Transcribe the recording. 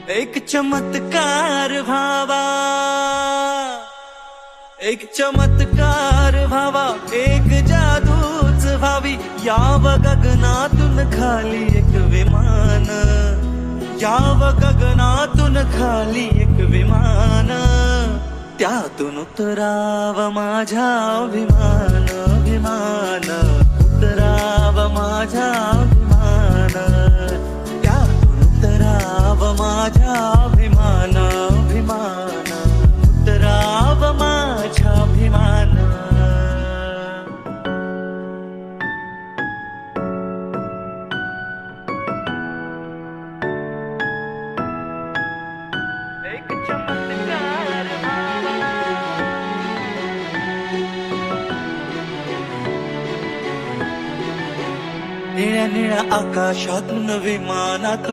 एक चमत्कार व्हावा, एक चमत्कार व्हावा, एक जादूच व्हावी, याव गगनातून खाली एक विमान, याव गगनातून खाली एक विमान, त्यातून उतराव माझा अभिमान, अभिमान, उतराव माझा अभिमान, त्यातून उतराव माझा अभिमान, अभिमान, उतराव माझा अभिमान. एक चमत्कार व्हावा. निळ्या निळ्या आकाशातून विमानात